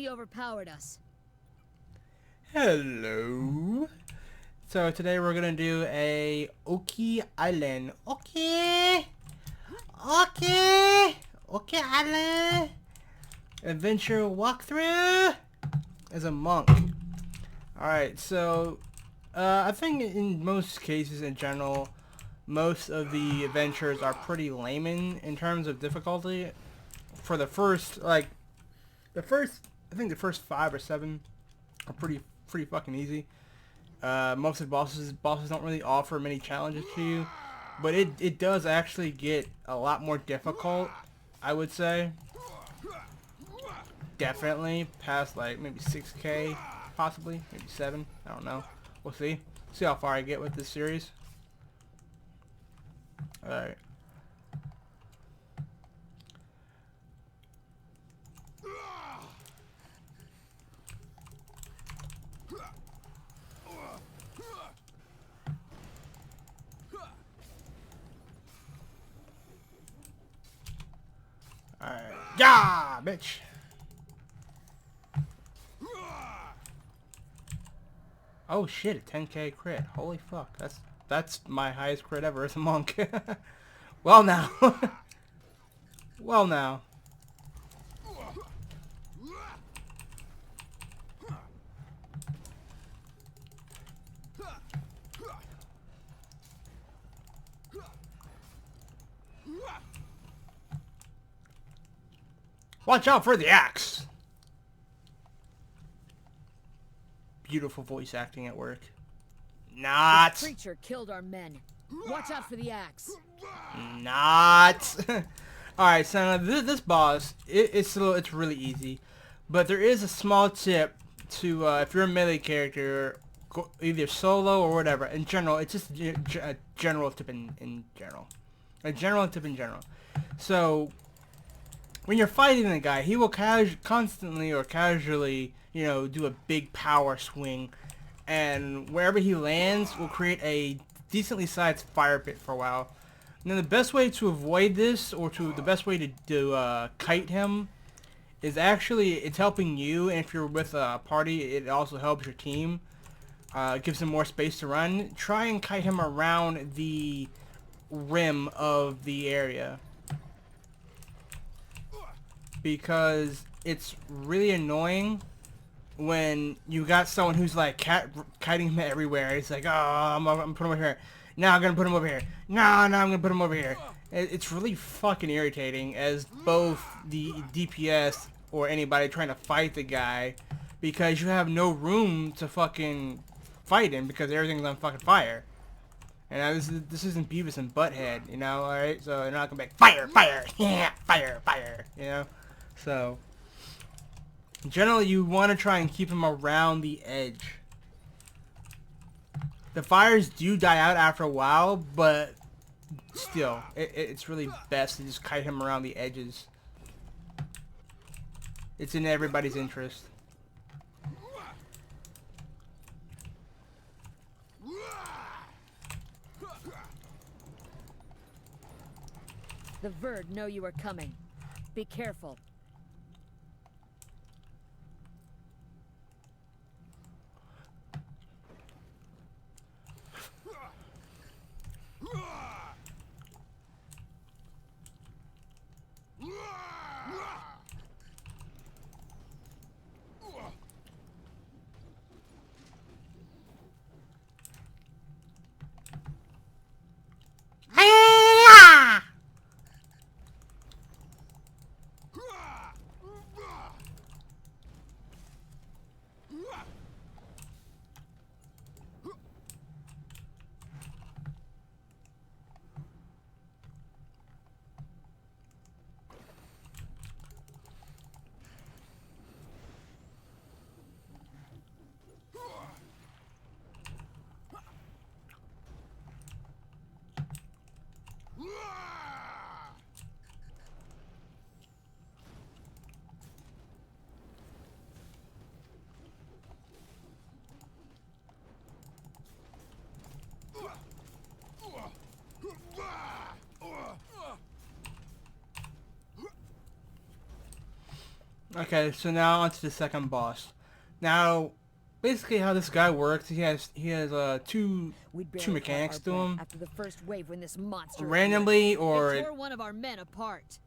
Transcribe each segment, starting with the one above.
completely overpowered us. Hello. So today we're gonna do a Okki Island. Okay. Okki Island adventure walkthrough as a monk. Alright, so I think in most cases in general, most of the adventures are pretty layman in terms of difficulty. For the first, I think the first 5 or 7 are pretty fucking easy. Most of the bosses don't really offer many challenges to you, but it does actually get a lot more difficult, I would say. Definitely past like maybe 6K, possibly maybe 7. I don't know. We'll see. See how far I get with this series. All right. All right. Yeah, bitch. Oh shit, a 10K crit. Holy fuck. That's my highest crit ever as a monk. Well now. Well now. Watch out for the axe. Beautiful voice acting at work. Not. This creature killed our men. Watch out for the axe. Not. Alright, so now this boss, it's really easy. But there is a small tip to, if you're a melee character, go either solo or whatever. In general, it's just a general tip in general. A general tip in general. So, when you're fighting the guy, he will constantly or casually, you know, do a big power swing. And wherever he lands will create a decently sized fire pit for a while. Now the best way to avoid this, or the best way to kite him, is actually, it's helping you, and if you're with a party, it also helps your team. It gives them more space to run. Try and kite him around the rim of the area, because it's really annoying when you got someone who's like kiting him everywhere. It's like, oh, I'm gonna put him over here. Now I'm gonna put him over here. No, I'm gonna put him over here. It's really fucking irritating as both the DPS or anybody trying to fight the guy, because you have no room to fucking fight him because everything's on fucking fire. And this isn't Beavis and Butthead, you know, alright? So they're not gonna be like, fire, fire, yeah, fire, fire, you know? So generally, you want to try and keep him around the edge. The fires do die out after a while, but still, it's really best to just kite him around the edges. It's in everybody's interest. The Verd know you are coming. Be careful. Okay, so now onto the second boss. Now, basically how this guy works, he has two We'd barely mechanics caught to our breath him. after the first wave when this monster Randomly appeared. or It tore one of our men apart.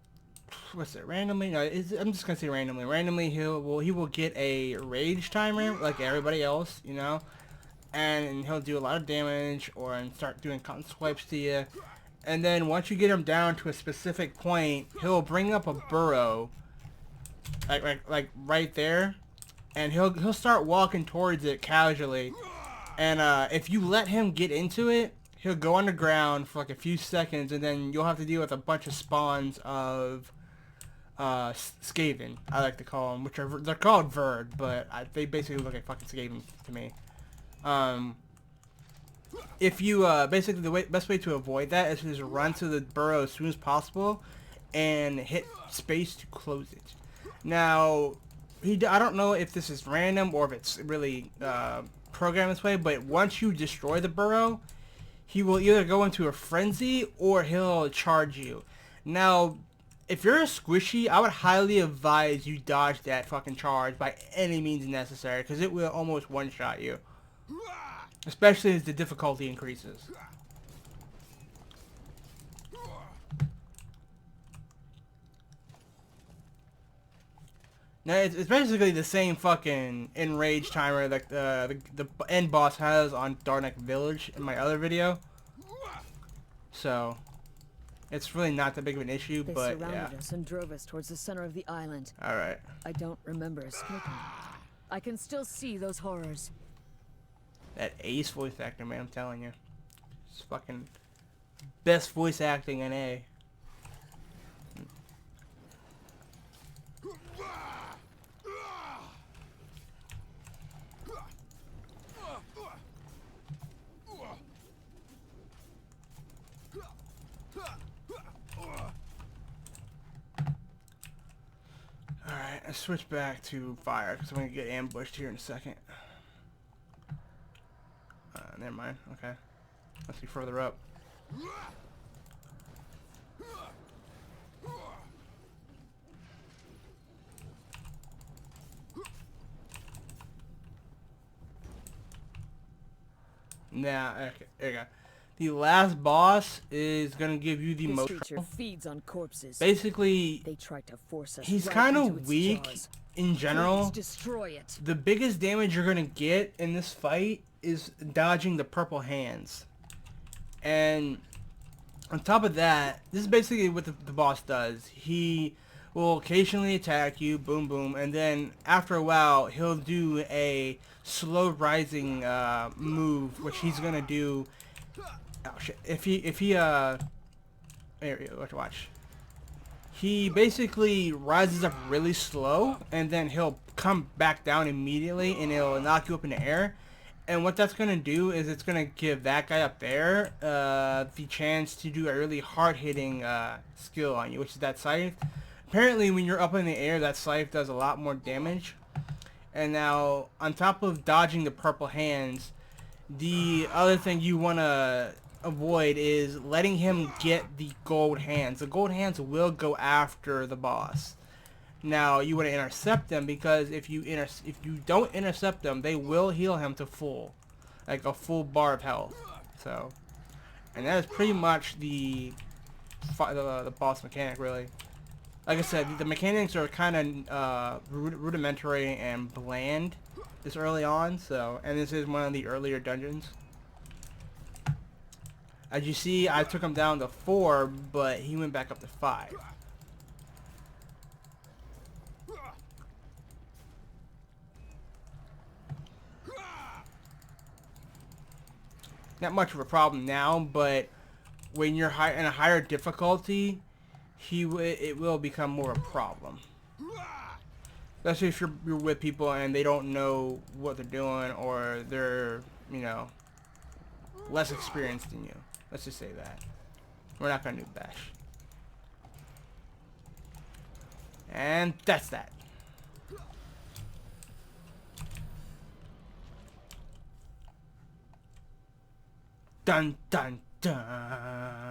what's it? Randomly? No, I'm just gonna say randomly. Randomly, he will get a rage timer like everybody else, you know, and he'll do a lot of damage or and start doing cotton swipes to you. And then once you get him down to a specific point, he'll bring up a burrow, like right there, and he'll start walking towards it casually. And if you let him get into it, he'll go underground for like a few seconds, and then you'll have to deal with a bunch of spawns of Skaven, I like to call them, which are they're called Verd, but they basically look like fucking Skaven to me. If you basically the best way to avoid that is to just run to the burrow as soon as possible and hit space to close it. Now, I don't know if this is random or if it's really programmed this way, but once you destroy the burrow, he will either go into a frenzy or he'll charge you. Now, if you're a squishy, I would highly advise you dodge that fucking charge by any means necessary, because it will almost one-shot you. Especially as the difficulty increases. Now, it's basically the same fucking enrage timer that the end boss has on Darnek Village in my other video. So, it's really not that big of an issue, They but surrounded us and drove us towards the center of the island. Alright. I don't remember escaping. I can still see those horrors. That Ace voice actor, man, I'm telling you. It's fucking best voice acting in A. Alright, let's switch back to fire, because I'm going to get ambushed here in a second. Never mind. Okay. Let's be further up. Now, okay, there you go. The last boss is gonna give you the This most creature trouble. feeds on corpses. Basically, They tried to force us he's right kind into of its weak jaws. in general. Please destroy it. The biggest damage you're gonna get in this fight is dodging the purple hands. And on top of that, this is basically what the boss does. He will occasionally attack you, boom boom, and then after a while he'll do a slow rising move, which he's gonna do. Oh shit! If he here, watch. He basically rises up really slow, and then he'll come back down immediately, and it'll knock you up in the air. And what that's going to do is it's going to give that guy up there the chance to do a really hard-hitting skill on you, which is that scythe. Apparently, when you're up in the air, that scythe does a lot more damage. And now, on top of dodging the purple hands, the other thing you want to avoid is letting him get the gold hands. The gold hands will go after the boss. Now you want to intercept them, because if you don't intercept them, they will heal him to full, like a full bar of health. So, and that is pretty much the boss mechanic, really. Like I said, the mechanics are kind of rudimentary and bland this early on. So, and this is one of the earlier dungeons. As you see, I took him down to 4, but he went back up to 5. Not much of a problem now, but when you're in a higher difficulty, it will become more a problem. Especially if you're with people and they don't know what they're doing, or they're, you know, less experienced than you. Let's just say that. We're not gonna do bash. And that's that. Dun dun dun.